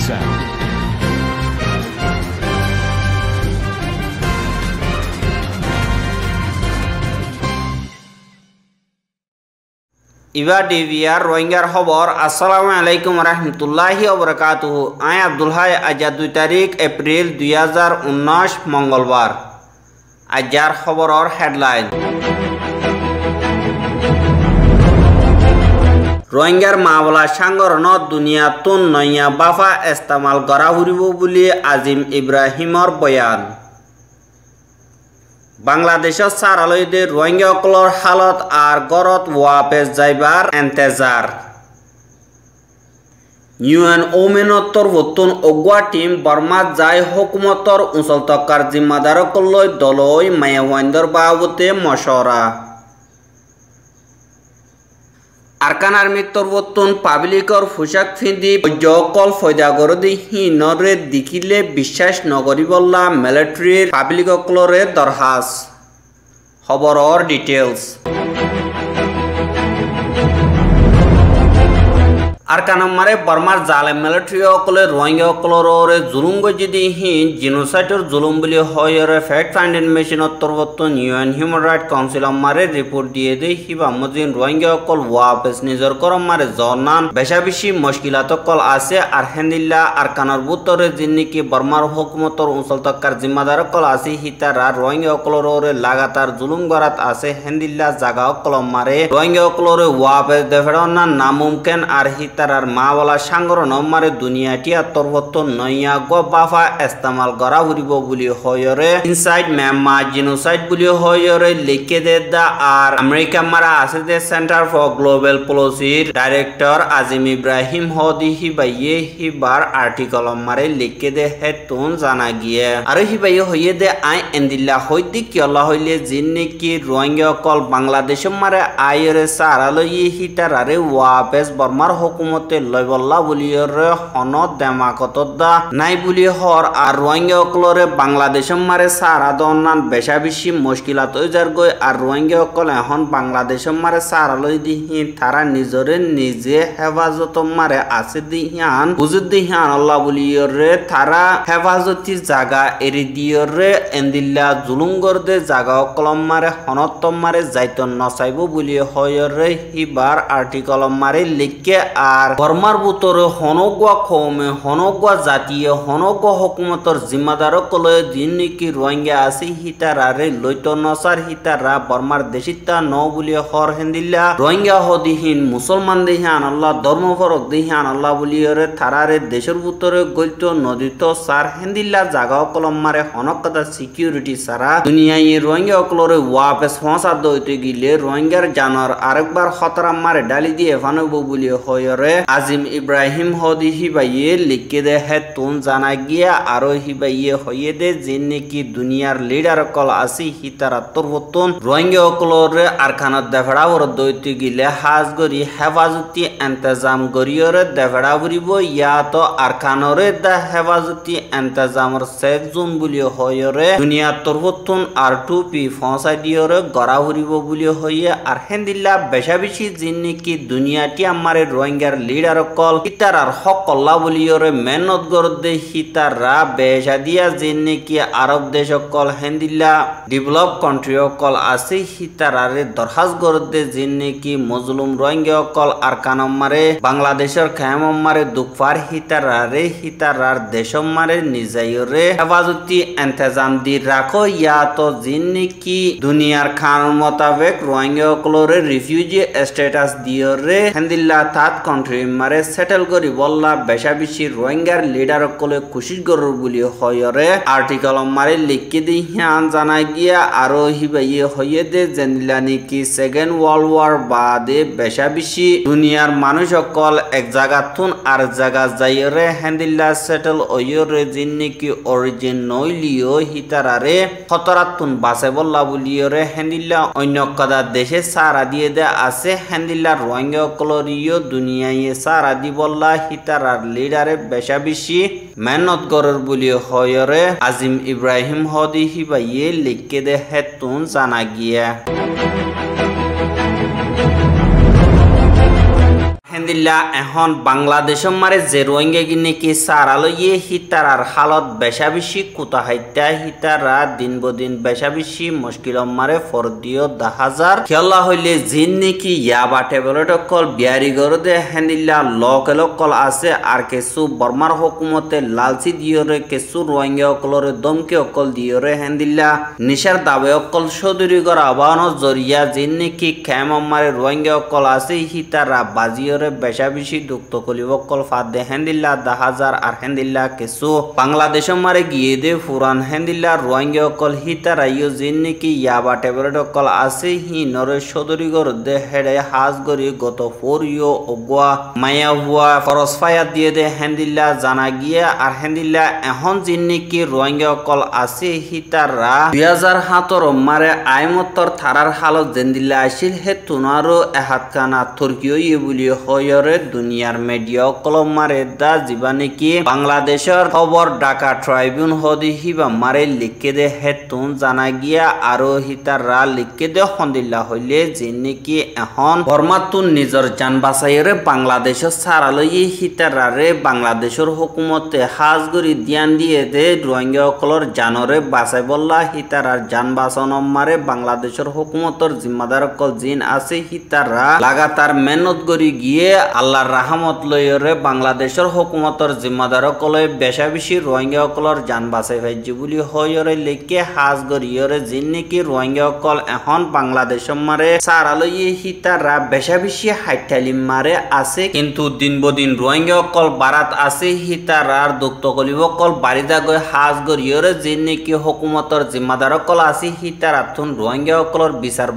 sound. ইবা ডিভিয়ার রোহিঙ্গার খবর আসসালামু আলাইকুম রহমতুল্লাহি ওবরাকাতুহু। I Abdul high. আজ 2 তারিখ এপ্রিল 2019 মঙ্গলবার। আজার খবরের হেডলাইন। রোহিঙ্গার মামলা সাংগঠনত দুনিয়াতুন নয়া বাফা ইস্তেমাল করা হইব বুলি আজিম ইব্রাহিমর বয়ান। বাংলাদেশত সারালয়দে রোহিঙ্গাসকলৰ হালত আর গড়ত ওয়াপেস যাইবার এন্তেজার। ইউএন ওমেনত্তর ভতুন অগুয়া টিম বর্মা যায় হুকুমতর উঁচল তক্কার জিম্মাদারকলৈ দলই মায়াওয়াইন্দর বাবতে মশরা। আরকান আর্মির তরবতুন পাবলিকর পোশাক ফিন্দি অকল ফয়দাগরদি হিনরে দেখিলে বিশ্বাস নগরিবল্লা মিলিটারির পাবলিকসকলরে দরহাস। খবরের ডিটেলস। আরকানমারে বর্মার জালে মিলিটারি সকলে রোহিঙ্গা সকলরে জুলুম গজিদি হিন জিনোসাইডর জুলুম বলি হয়রে ফ্যাক্ট ফাইন্ডিং মেশিনত তরবতুন ইউএন হিউম্যান রাইট কাউন্সিল আমারে রিপোর্ট দিয়ে দে হিবা মজিন রোহিঙ্গা সকল ওয়াপেস নিজর করমারে জনান বেশা বেশি মুশকিলাত কল আছে আর হেন্দিল্লা আরকানর বুতরে জিন্নিকি বর্মার হুকুমতর উঁচল তক্কার জিম্মাদার কল আছে হিতারা রোহিঙ্গা সকলরে লাগাতার জুলুম গরাত আছে হেন্দিল্লা জাগা সকল মারে রোহিঙ্গা সকলরে ওয়াপেস দেফেড়না নামুমকিন আর তারার মাওলা সাংগঠন মারে দুনিয়াটিয়া তরবতন নয়া গো বাফা ইস্তেমাল করা হইব বলি হয়রে ইনসাইড মিয়ানমার জিনোসাইড বলি হয়রে লিখে দে দা আর আমেরিকা মারা আছে দে সেন্টার ফর গ্লোবাল পলিসির ডাইরেক্টর আজিম ইব্রাহিম হদি হিবাইয়ে হিবার আর্টিকেল মারে লিখে দে হেতুন জানা গিয়ে আর হিবাইয়ে হইয়ে দে আই এন্দিল্লা হইদি কি আল্লাহ হইলে জিন্নি কি রোহিঙ্গা কল বাংলাদেশ মারে আইরে সারালই হিতারারে ওয়াপেস বর্মার হুকুম মতে লয়বল্লা বুলিয়রে হনত দেমাকতদা নাই বুলি হর আর রোহিঙ্গা সকলরে বাংলাদেশ মারে সারা দনান বেশা বেশি মুশকিলাত হইজার গই আর রোহিঙ্গা সকল এখন বাংলাদেশ মারে সারা লই দিহি তারা নিজরে নিজে হেফাজত মারে আছে দিহান বুঝুদ দিহান আল্লাহ বুলিয়রে তারা হেফাজতি জাগা এরি দিয়রে এন্দিল্লা জুলুম গরদে জাগা কলম মারে হনত মারে যাইতন নচাইব বুলি হয়রে হিবার আর্টিকেল মারে লিখে আর বর্মার বুতরে হনগুয়া কৌমে হনগুয়া জাতীয় হনগুয়া হুকুমতর জিম্মাদারকলে জিন্নিকি রোহিঙ্গা আছে হিতারারে লইত নসার হিতারা বর্মার দেশিতা ন বুলি হর হেন্দিল্লা রোহিঙ্গা হদিহীন মুসলমান দেহান আল্লাহ ধর্মফরক দেহান আল্লাহ বুলিয়রে তারারে দেশের বুতরে গইত নদীত সার হেন্দিল্লা জাগা কলম মারে হনকতা সিকিউরিটি সারা দুনিয়ায় রোহিঙ্গা সকলরে ওয়াপেস ফসা দইতে গিলে রোহিঙ্গার জানর আরেকবার খতরা মারে ডালি দিয়ে ফানব বুলি হয়রে আজিম ইব্রাহিম হদি হিবাইয়ে লিখে দে হেতুন জানা গিয়া আরো হিবাইয়ে হইয়ে দে জিন্নিকি দুনিয়ার লিডার কল আসি হিতারা তরবতুন রোহিঙ্গা সকলরে আরখানত দেফড়াবর দইতে গিলে হাজ গরি হেফাজতি ইন্তজাম গরিয়রে দেফড়া বরিব ইয়া তো আরখানরে দা হেফাজতি ইন্তজামর সেফ জোন বুলি হয়রে দুনিয়া তরবতুন আর টুপি ফসাই দিয়রে গড়া হরিব বুলি হইয়ে আর হেন্দিল্লা বেশা বেশি জিন্নিকি দুনিয়াটি আমারে রোহিঙ্গার লিডার কল হিতারার হক কল্লা বলিয়রে মেহনত গরদে হিতারা বেশা দিয়া জিন্নি কি আরব দেশ কল হেন্দিল্লা ডেভেলপ কান্ট্রি কল আছে হিতারারে দরখাস গরদে জিন্নি কি মজলুম রোহিঙ্গা কল আর কানম মারে বাংলাদেশের খেম মারে দুঃখার হিতারারে হিতারার দেশ মারে নিজাইরে হেফাজতি ইন্তজাম দি রাখো ইয়া তো জিন্নি কি দুনিয়ার খান মোতাবেক রোহিঙ্গা কলরে রিফিউজি স্ট্যাটাস দিয়রে হেন্দিল্লা তাত কান্ট্রি মারে সেটেল করি বললা বেশা বেশি রোহিঙ্গার লিডার কলে খুশি গরুর বুলি হয়রে আর্টিকেল মারে লিখে দি হিয়ান জানা গিয়া আরো হিবাইয়ে হইয়ে দে জেনিলানি কি সেকেন্ড ওয়ার্ল্ড ওয়ার বাদে বেশা বেশি দুনিয়ার মানুষ সকল এক জায়গা তুন আর জায়গা যাইরে হেন্দিল্লা সেটেল ওয়রে জিন্নি কি অরিজিন নইলিও হিতারারে খতরাতুন বাসে বললা বুলিয়রে হেন্দিল্লা অন্য কদা দেশে সারা দিয়ে দে আছে হেন্দিল্লা রোহিঙ্গা কলরিও দুনিয়ায় সারা দি বললা হিতারার লিডারে বেশা বেশি মেহনত গরর বুলি হয়রে আজিম ইব্রাহিম হদি হিবাইয়ে লিখে দে হেতুন জানা গিয়া হেন্দিল্লা এখন বাংলাদেশ মারে যে রোহিঙ্গা গিনে কি সারালইয়ে হিতারার হালত বেশা বেশি কুতা হাইতা হিতারা দিন বদিন বেশা বেশি মুশকিল মারে ফরদিও 10,000 খেলা হইলে জিন নাকি ইয়াবা টেবলেট কল বিয়ারি গরদে হেন্দিল্লা লোকেল কল আছে আর কিছু বর্মার হুকুমতে লালচি দিয়রে কিছু রোহিঙ্গা অকলরে দমকে অকল দিয়রে হেন্দিল্লা নিশার দাবে অকল সদুরি গর আবাহন জরিয়া জিন নাকি খেম মারে রোহিঙ্গা অকল আছে হিতারা বাজিয়রে বেশা বেশি দুঃখ কলিব কল ফাদ দে হেন্দিল্লা 10,000 আর হেন্দিল্লা কিছু বাংলাদেশ মারে গিয়ে দে ফুরান হেন্দিল্লা রোহিঙ্গা অকল হিতারা ইউ জিন নাকি ইয়াবা টেবলেট অকল আছে হি নরে সদুরি গর দে হেডে হাজ গরি গত 4 ইউ অগুয়া মায়া হুয়া ফরস ফায়া দিয়ে দে হেন্দিল্লা জানা গিয়া আর হেন্দিল্লা এখন জিন নাকি রোহিঙ্গা অকল আছে হিতারা 2017 মারে আইমতর থারার হালত জেন্দিল্লা আসিল হে তুনারো এহাত কানা তুর্কিও ইবুলি হয়রে দুনিয়ার মিডিয়া কলম মারে দা জিবা নাকি বাংলাদেশের খবর ঢাকা ট্রাইবিউন হদি হিবা মারে লিখে দে হে তুন জানা গিয়া আরো হিতারা লিখে দে হন্দিল্লা হইলে যে নাকি এখন বর্মাতুন নিজর জান বাঁচাইরে বাংলাদেশের সারালই হিতারারে বাংলাদেশের হুকুমতে হাজগরি দিয়ান দিয়ে দে রোহিঙ্গা অকলর জানরে বাঁচাই বললা হিতারার জান বাঁচানো মারে বাংলাদেশের হুকুমতর জিম্মাদার অকল জিন আছে হিতারা লাগাতার মেহনত করি গিয়ে আল্লাহর রাহমত লইরে বাংলাদেশের হুকুমতর জিম্মাদার অকলে বেশা বেশি রোহিঙ্গা অকলর জান বাঁচাই ভাইজি বলি হয়রে লেকে হাজগরিয়রে জিন নাকি রোহিঙ্গা অকল এখন বাংলাদেশ মারে সারালই হিতারা বেশা বেশি হাইটালিম মারে আছে কিন্তু দিন বদিন রোহিঙ্গা অকল বারাত আছে হিতারার দুঃখ কলিব কল বাড়িদা গৈ হাজগরিয়রে জিন নাকি হুকুমতর জিম্মাদার অকল আছে হিতারা তুন রোহিঙ্গা অকলর বিচার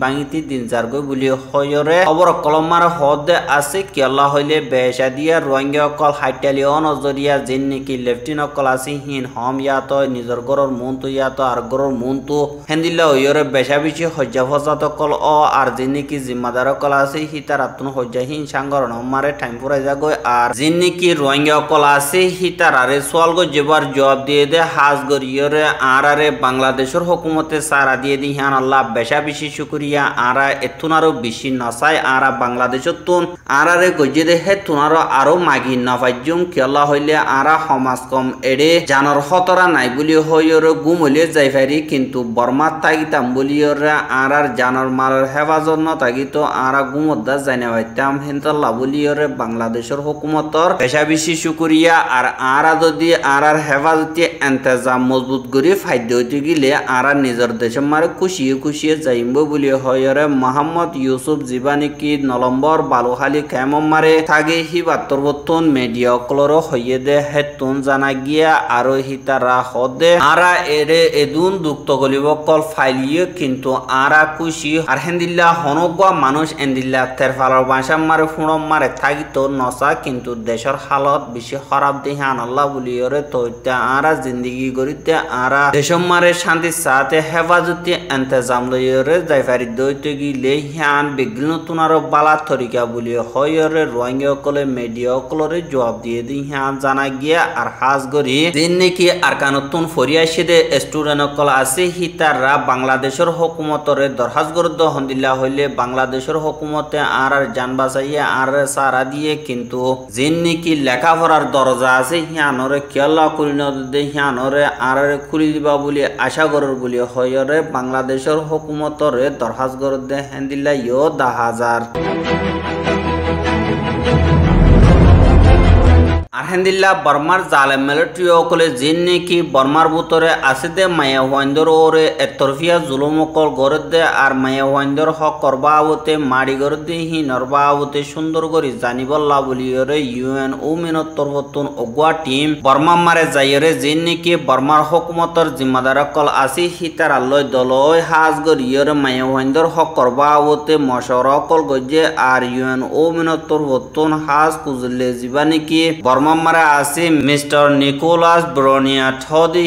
বাঙিতি দিন যার গৈ বলি হয়রে খবর কলম মার হদে আছে কেলা হইলে বেশা দিয়া রোহিঙ্গা অকল হাইটালি অনজরিয়া জিন নাকি লেফটিন অকল আছে হিন হম ইয়াত নিজর গরর মনতু ইয়াত আর গরর মনতু হেন্দিল্লা হইরে বেশা বেশি হজ্জা ফজাত কল অ আর জিন নাকি জিম্মাদার অকল আছে হিতারা তুন হজ্জা হিন সাঙ্গর মারে টাইম পুরাই যা গই আর জিন নাকি রোহিঙ্গা অকল আছে হিতারারে সোয়াল গো যেবার জবাব দিয়ে দে হাজ গরিয়রে আরারে বাংলাদেশের হুকুমতে সারা দিয়ে দি হান আল্লাহ বেশা বেশি শুকরিয়া আরা এতুনারও বেশি নসাই আরা বাংলাদেশের তুন আরারে গজে দে হে তুনারও আরো মাগি নফাজ্জুম কেলা হইলে আরা সমাজ কম এড়ে জানর হতরা নাই বলি হইরে গুমলে যাই ফারি কিন্তু বর্মাত তাগিতাম বলিয়রে আরার জানর মালের হেফাজত ন তাগিত আরা গুমদ্দা জানা হইতাম হেনতাল্লাহ বলিয়রে বাংলাদেশের হুকুমতর বেশা বেশি শুকরিয়া আর আরা যদি আরার হেফাজতে ইন্তজাম মজবুত করি ফাইদ হইতে গেলে আরা নিজের দেশের মারে খুশিয়ে যাইব বলি হয়রে মোহাম্মদ ইউসুফ জিবানি কি নলম্বর বালুখালী কেমন মারে থাকে হি বাত্তরবর্তন মিডিয়া অকলর হইয়ে দে হেতুন জানা গিয়া আরো হিতারা হদে আরা এরে এদুন দুঃখ গলিব কল ফাইলিয়ে কিন্তু আরা খুশি আর হেন্দিল্লা হনগুয়া মানুষ এন্দিল্লা তেরফালর বাসা মারে ফুড়ম মারে থাকিত নসা কিন্তু দেশের হালত বেশি খারাপ দেখে আনাল্লাহ বলিয়রে তৈতে আরা জিন্দিগি করিতে আরা দেশম মারে শান্তির সাথে হেফাজতে ইন্তজাম লইরে যাইফারি দইতে গিলে হিয়ান বিঘ্ন তুনারো বালা তরিকা বলি হয়রে রোহিঙ্গা অকলে মিডিয়া অকলরে জবাব দিয়ে দি হিয়ান জানা গিয়া আর হাজ গরি দিন নাকি আর কানতুন ফরিয়াশিদে স্টুডেন্ট অকল আছে হিতারা বাংলাদেশের হুকুমতরে দরখাস্ত গরদ হন্দিল্লা হইলে বাংলাদেশের হুকুমতে আর জান বাঁচাইয়া আর সারা দিয়ে কিন্তু জিন নাকি লেখাপড়ার দরজা আছে হিয়ানরে কেলা করি নদে হিয়ানরে আর খুলি দিবা বলি আশা করর বলি হয়রে বাংলাদেশের হুকুমতরে দরখাস্ত গরদ হেন্দিল্লা ইও 10,000 আর হেন্দিল্লা বর্মার জালেম মিলিটারি অকলে জিন নাকি বর্মার ভিতরে আছে দে মায়া ওয়াইন্দর ওরে এতরফিয়া জুলুম অকল গড়ে দে আর মায়া ওয়াইন্দর হক করবা আবতে মারি গড়ে দে হি নরবা আবতে সুন্দর করে জানিবল্লা বলি ওরে ইউএন ও মিনত তরবতন অগুয়া টিম বর্মা মারে যাইরে জিন নাকি বর্মার হুকুমতর জিম্মাদার অকল আছে হিতার আল্লয় দলয় হাজ গরিয়রে মায়া ওয়াইন্দর হক করবা আবতে মশর অকল গজে আর ইউএন ও মিনত তরবতন হাজ কুজলে জিবা নাকি মারা আছে মিস্টার নিকোলাস ব্রোনিয়া থদি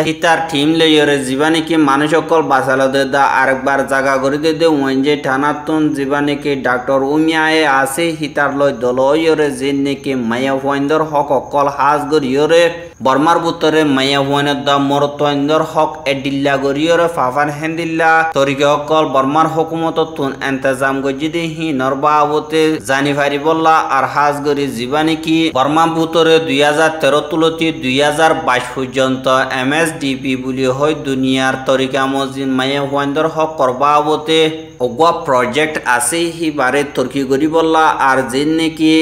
হিতার টিম লেয়রে জীবানিকে মানুষ সকল বাঁচালো দে দা আরেকবার জায়গা করে দে ওয়েঞ্জে টানাতুন জীবানিকে ডাক্তার উমিয়ায়ে আছে হিতার লয় দলয়রে জিন নাকি মায়া ওয়াইন্দর হক অকল হাজ গরিয়রে বর্মার বুতরে মায়া হুয়ানের দা মরতোয়াইন্দর হক এডিল্লা গরিয়রে ফাফান হেন্দিল্লা তরিকে অকল বর্মার হুকুমত তুন এন্তেজাম গজিদি হি নরবাবতে জানি ফারি বললা আর হাজ গরি জীবানি কি বর্মা বুতরে 2013 তুলতি 2022 পর্যন্ত MSDP বুলি হয় দুনিয়ার তরিকা মজিন মায়া হুয়াইন্দর হক করবাবতে অগুয়া প্রজেক্ট আছে হি বারে তর্কি গরি বললা আর যেন নাকি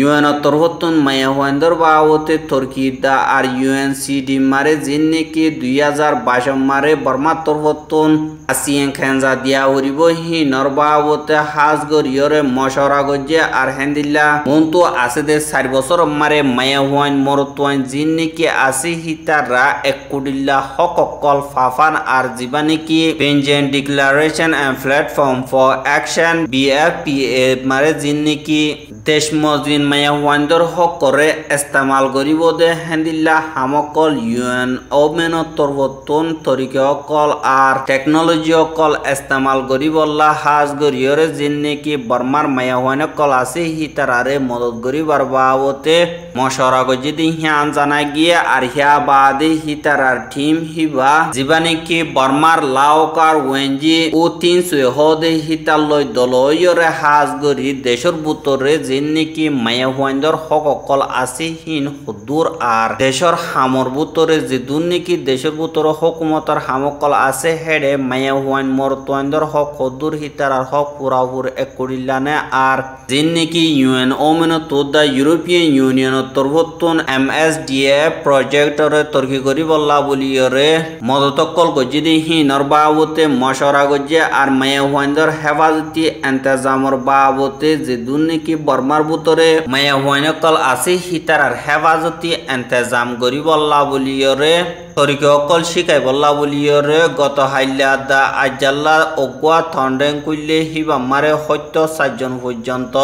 UN তরহতুন মায়া হুয়াইন্দর বাবতে তর্কি দা আর UNCD মারে যেন নাকি 2022 মারে বর্মা তরহতুন আসিয়েন খেঞ্জা দিয়া হরিব হি নরবাবতে হাজ গরিয়রে মশরা গজে আর হেন্দিল্লা মন্তু আছে দে 4 বছর মারে মায়া হুয়াইন মরতুয়াইন যেন নাকি আছে হি তারা এক কুডিল্লা হক কল ফাফান আর জীবানি কি Beijing declaration and platform for action BFPA মারে যেন নাকি দেশ মজিন মায়া হুয়াইন্দর হক করে ইস্তেমাল করিব দে হেন্দিল্লা হামকল UN ওমেন তরবতন তরিকে অকল আর টেকনোলজি অকল ইস্তেমাল করিবল্লা হাজ গরিয়রে যেন নাকি বর্মার মায়া হুয়াইন কল আছে হি তারারে মদত করিবার বাবতে মশরা গজিদি হিয়ান জানা গিয়ে আর হিয়া বাদে হি তারার টিম হিবা জীবানি কি বর্মার লাওকার ওয়েঞ্জি ও 300 হদে হিতালয় দলয়রে হাজ গরি দেশর বুতরে যেন নাকি মায়া হুয়াইন্দর হক অকল আছে হিন হুদুর আর দেশর হামর বুতরে যে দুর্নীতি দেশের বুতরে হুকুমতর হামকল আছে হেডে মায়া হুয়াইন মরতোয়াইন্দর হক হুদুর হিতার আর হক পুরাপুর এক করিলানে আর যেন নাকি UN ওমেন তোদা ইউরোপিয়ান ইউনিয়ন তরবতন MSDF প্রজেক্টরে তর্কি করি বললা বলিয়রে মদতকল গজিদি হি নরবাবতে মশরা গজে আর মায়া হুয়াইন্দর হেফাজতি এন্তেজামর বাবতে যে দুর্নীতি বর্মার বুতরে মায়া হুয়াইনকল আছে হিতার আর হেফাজতি এন্তেজাম করি বললা বলিয়রে তরিকে অকল শিকাই বললা বলিয়রে গত হাইলা দা আজাল্লা অগুয়া থন্ডেং কুইলে হিবা মারে সত্য 4 জন পর্যন্ত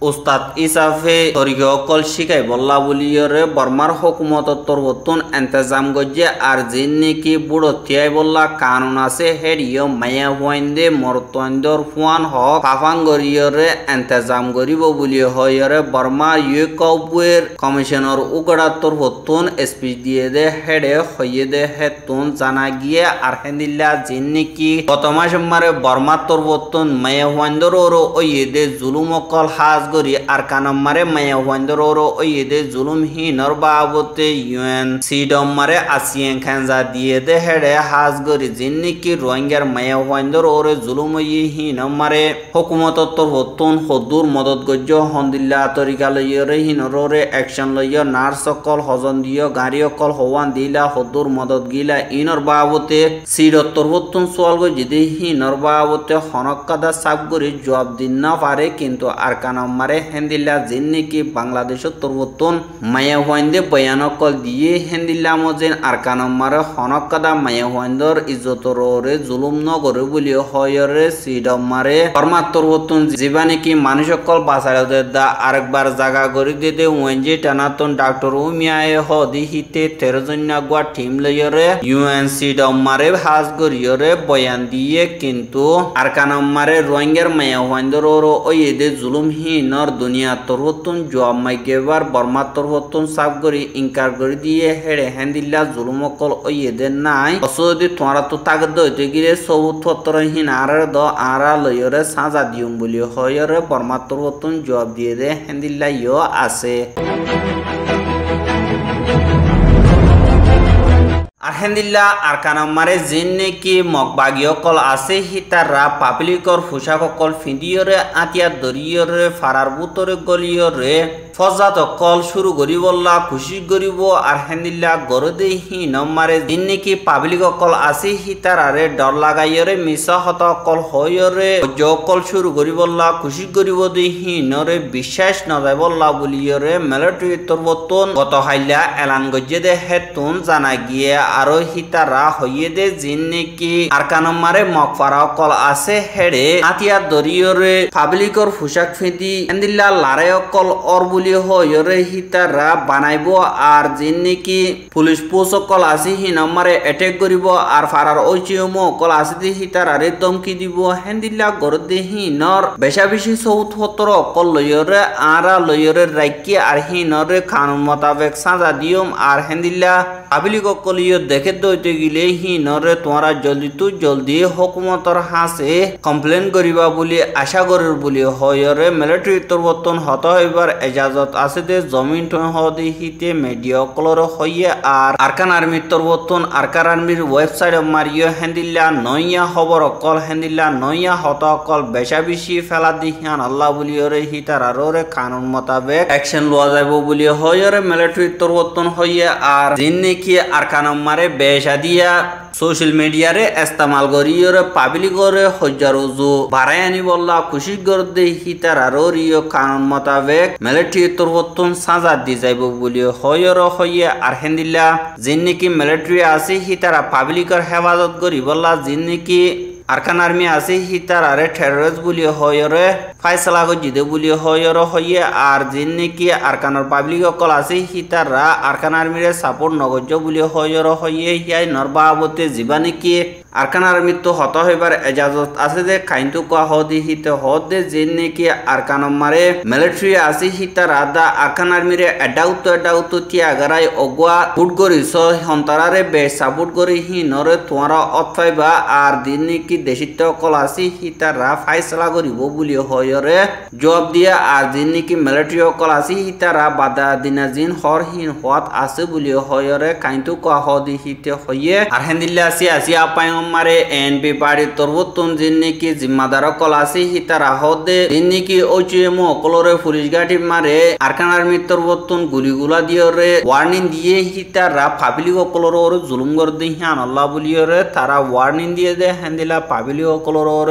উস্তাদ ইসাফে তরিকে অকল শিকাই বললা বলিয়রে বর্মার হুকুমত তরবতন এন্তেজাম গজে আর যেন নাকি বুড়ো তিয়াই বললা কানুন আছে হেডিও মায়া হুয়াইন্দে মরতোয়াইন্দর ফুয়ান হক ফাফাঙ্গরিয়রে এন্তেজাম করিব বলি হয়রে বর্মা ইউকবের কমিশনার উগড়া তরবতন স্পিচ দিয়ে দে হেডে হইয়ে দে হেতুন জানা গিয়ে আর হেন্দিল্লা যেন নাকি গত মাস মারে বর্মা তরবতন মায়া হুয়াইন্দর ওরো ওইয়ে দে জুলুম অকল হাজ গরি আর কানাম মারে মায়া হুয়াইন্দর ওরো ওইয়ে দে জুলুম হিনর বাবতে UNCD মারে আসিয়েন খেঞ্জা দিয়ে দে হেডে হাজ গরি যেন নাকি রোহিঙ্গার মায়া হুয়াইন্দর ওরে জুলুম ইয়ে হিন মারে হুকুমত তরবতন হদুর মদত গজ্য হন্দিল্লা তরিকা লইয়রে হিনরে অ্যাকশন লইয় নার্স অকল হজন দিয় গাড়ি অকল হওয়ান দিলা হদুর মদত গিলা ইনর বাবতে সিডত তরবতন সোয়াল গজিদি হিনর বাবতে হনকাদা সাব গরি জবাব দিন না পারে কিন্তু আর কানাম মারে হেন্দিল্লা যেন নাকি বাংলাদেশের তরবতন মায়া হুয়াইন্দে বয়ান অকল দিয়ে হেন্দিল্লা মজেন আর কানাম মারে হনকাদা মায়া হুয়াইন্দর ইজ্জতর ওরে জুলুম নগরে বলি হয়রে সিডম মারে বর্মা তরবতন জীবানি কি মানুষ অকল বাঁচাইতে দা আরেকবার জায়গা করে দিতে ওয়েঞ্জি টানাতন ডাক্তার উমিয়ায় হদি হিতে 13 জন গুয়া টিম লইয়রে UNCD মারে হাজ গরিয়রে বয়ান দিয়ে কিন্তু আর কানাম মারে রোহিঙ্গার মায়া হুয়াইন্দর ওরো ওইদে জুলুম হিনর দুনিয়া তরহতুন জবাব মাইগেবার বর্মা তরহতুন সাব গরি ইনকার করে দিয়ে হেড়ে হেন্দিল্লা জুলুম অকল ওইদে নাই অসদি তোরা তো তাগদ দইতে গিরে সবুত পত্র হিন আর দ আরা লইয়রে সাজা দিউম বলি হয়রে বর্মা তরহতুন জবাব দিয়ে দে হেন্দিল্লা ইয় আছে আর হেন্দিল্লা আর কানাম মারে যেন নাকি মগবাগী অকল আছে হিতারা পাবলিকর পোশাক অকল ফিন্দিয়রে আতিয়া দরিয়রে ফারার বুতরে গলিয়রে ফজাত অকল শুরু করি বললা খুশি করিব আর হেন্দিল্লা গরদে হিন মারে যেন নাকি পাবলিক অকল আছে হিতারারে ডর লাগাইয়রে মিছা হত অকল হয়রে অকল শুরু করি বললা খুশি করিব দে হিনরে বিশ্বাস নজাই বললা বলিয়রে মিলিটারি তরবতন গত হাইলা এলান গজে দে হেতুন জানা গিয়ে আর aro hitara hoyede jinne ki arkanam mare mokfara kol ase hede atia doriyore publicor fushak fedi endilla larayo kol or buli hoyore hitara banaibo ar jinne ki police post kol ase hinamare attack koribo ar farar ochiumo kol ase di hitara re domki dibo hendilla gorde hinor besha beshi sout hotoro kol loyore ara loyore রাইকি আর হিনরে কানুন মোতাবেক সাজা দিয়ম আর হেন্দিল্লা public কলিও দেখে দইতে গিলে হিনরে তোমরা জলদি হুকুমতর হাসে complain করিবা বলি আশা করার বলি হয়রে মিলিটারি তরবতন হত হইবার এজাজত আছে দে জমিন টন হদি হিতে মিডিয়া কলর হইয়ে আর আরকান আর্মির তরবতন আরকান আর্মির ওয়েবসাইট মারিও হেন্দিল্লা নইয়া খবর কল হেন্দিল্লা নইয়া হত কল বেশা বেশি ফেলা দিহান আল্লাহ বলিওরে হিতারারে কানুন মোতাবেক অ্যাকশন লওয়া যাইব বলি হয়রে মিলিটারি তরবতন হইয়ে আর জিন্নে কি আরকানম মারে বেশা দিয়া সোশ্যাল মিডিয়ারে ইস্তেমাল করিয়রে পাবলিকরে হজ্জারুজু বারায়ানি বল্লা খুশি গর্দে হিতারারিও কানুন মোতাবেক মিলিটারি তরবতন সাজা দি যাইব বলি হয়রে হইয়ে আর হেন্দিল্লা জিন্নে কি মিলিটারি আছে হিতারা পাবলিকর হেফাজত করি বল্লা জিন্নে কি আরকান আর্মি আছে হিতারারে টেররিস্ট বলি হয়রে ফাইসলা গজিদে বলি হয়রে হইয়ে আর জিন্নে কি আরকানর পাবলিক কল আছে হিতারা আরকান আর্মিরে সাপোর্ট নগজ বলি হয়রে হইয়ে হিয়াই নরবাবতে জীবানে কি আরকান আর্মি তো হত হইবার এজাজত আছে যে কাইন্তু কোয়া হদি হিতে হদে জিন্নে কি আরকান মারে মিলিটারি আছে হিতারা দা আরকান আর্মিরে এডাউতো তিয়াগারাই অগুয়া ফুট করিস হন্তারারে বে সাপোর্ট করি হি নরে তোমরা অতফাইবা আর জিন্নে কি দেশিত কল আছে হিতারা ফাইসলা করিব বলি হয়রে জবাব দিয়া আর জিন্নে কি মিলিটারি কল আছে হিতারা বাদা দিনা জিন হরহীন হওয়াত আছে বলি হয়রে কাইন্তু কোয়া হদি হিতে হইয়ে আর হেন্দিল্লা আসি আপায় মারে এনপি পার্টি তরবতন জিন্নে কি জিম্মাদার কল আছে হিতারা হদে জিন্নে কি ওচিএমও কলরে পুলিশ গাড়ি মারে আরকান আর্মি তরবতন গুলিগুলা দিয়রে ওয়ার্নিং দিয়ে হিতারা পাবলিক কলর জুলুম করদে হিয়ান আল্লাহ বলিয়রে তারা ওয়ার্নিং দিয়ে দে হেন্দিলা পাবলিক কলর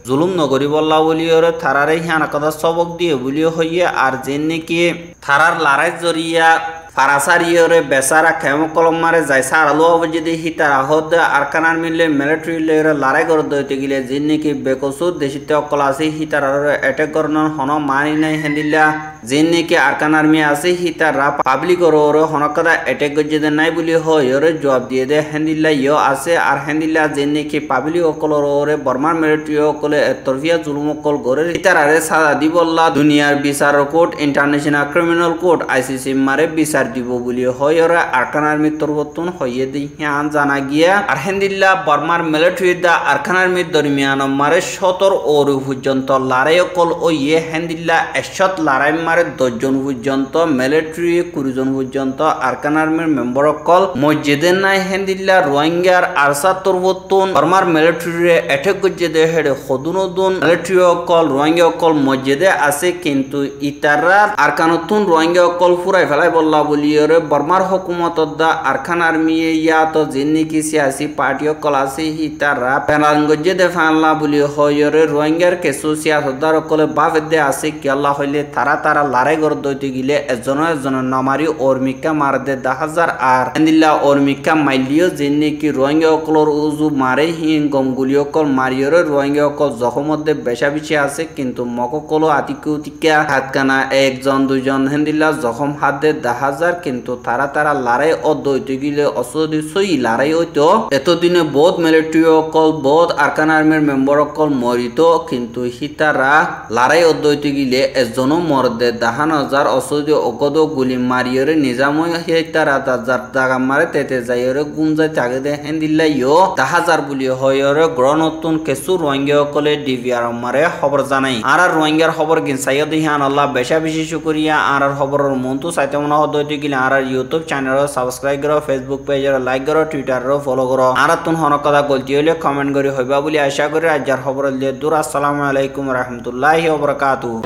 জুলুম নগরি বল্লা বলিয়রে থারারে হিয়ান কথা সবক দিয়ে বলি হইয়ে আর জিন্নে কি থারার লড়াই জরিয়া ফারাসারিয়রে বেসারা খেম কলম মারে যাই সারালো যদি হিতারা হদ আরকান আর্মিলে মিলিটারি লেরে লড়াই করে দইতে গিলে জিন্নে কি বেকসুর দেশিতে অকল আছে হিতারারে অ্যাটাক করন হন মানি নাই হেন্দিল্লা জিন্নে কি আরকান আর্মি আছে হিতারা পাবলিক ওরে হনকদা অ্যাটাক গজে নাই বলি হয়রে জবাব দিয়ে দে হেন্দিল্লা ইয় আছে আর হেন্দিল্লা জিন্নে কি পাবলিক অকল ওরে বর্মার মিলিটারি অকলে তরফিয়া জুলুম অকল করে হিতারারে সাজা দিবল্লা দুনিয়ার বিচার court international criminal court ICC মারে বিচার দিব বলি হয়রে আরকান আর্মি তরবতন হইয়ে দিহান জানা গিয়া আর হেন্দিল্লা বর্মার মিলিটারি দা আরকান আর্মির দরমিয়ান মারে 17 ওর পর্যন্ত লড়াই কল ও ইয়ে হেন্দিল্লা 100 লড়াই মারে 10 জন পর্যন্ত মিলিটারি 20 জন পর্যন্ত আরকান আর্মির মেম্বার কল মসজিদে নাই হেন্দিল্লা রোহিঙ্গার আরসা তরবতন বর্মার মিলিটারি অ্যাটাক গজে দে হেডে খদুনদুন মিলিটারি কল রোহিঙ্গা কল মসজিদে আছে কিন্তু ইতারা আরকানতুন রোহিঙ্গা কল ফুরাই ফেলাই বললা বলিয়রে বর্মার হুকুমত দা আরকান আর্মি ইয়া তো জিন্নে কি সিয়াসি পার্টি কল আছে হিতারা পেনারঙ্গজে দে ফানলা বলি হয়রে রোহিঙ্গার কেসু সিয়াসদার কলে বাফদে আছে কি আল্লাহ হইলে তারা লড়াই করে দইতে গিলে একজন নামারি ওরমিকা মার দে 10,000 আর হেন্দিল্লা ওরমিকা মাইলিও জিন্নে কি রোহিঙ্গা কলর উজু মারে হিন গমগুলিও কল মারিয়রে রোহিঙ্গা কল জখম মধ্যে বেশা বেশি আছে কিন্তু মককল আতিকুতিকা হাতকানা একজন দুইজন হেন্দিল্লা জখম হাত দে 10,000 কিন্তু তারা লড়াই অদ্বৈতে গিলে অসদি সই লড়াই হইতো এতদিনে বহুত মিলিটারি কল বহুত আরকান আর্মির মেম্বার কল মরিত কিন্তু হিতারা লড়াই অদ্বৈতে গিলে একজনও মরদে 10,000 অসদি অগদ গুলি মারিয়রে নিজাময় হিতারা দাজার জাগা মারে তেতে যাইরে গুমজাই তাগে দে হেন্দিল্লা ইয়ো 10,000 বলি হয়রে গ্রহণতুন কেসু রোহিঙ্গা কলে ডিভিআর মারে খবর জানাই আর রোহিঙ্গার খবর গিনসাইয় দিহান আল্লাহ বেশা বেশি শুকরিয়া আর খবরের মন্তু সাইতে মনে হদইতে গিলে আর ইউটিউব চ্যানেল সাবস্ক্রাইব করো ফেসবুক পেজ লাইক করো টুইটার ফলো করো আর তুন হন কথা গলতি হইলে কমেন্ট করি হইবা বলি আশা করি আজকের খবর দিয়ে দূর আসসালামু আলাইকুম রাহমাতুল্লাহি ওয়া বারাকাতুহু।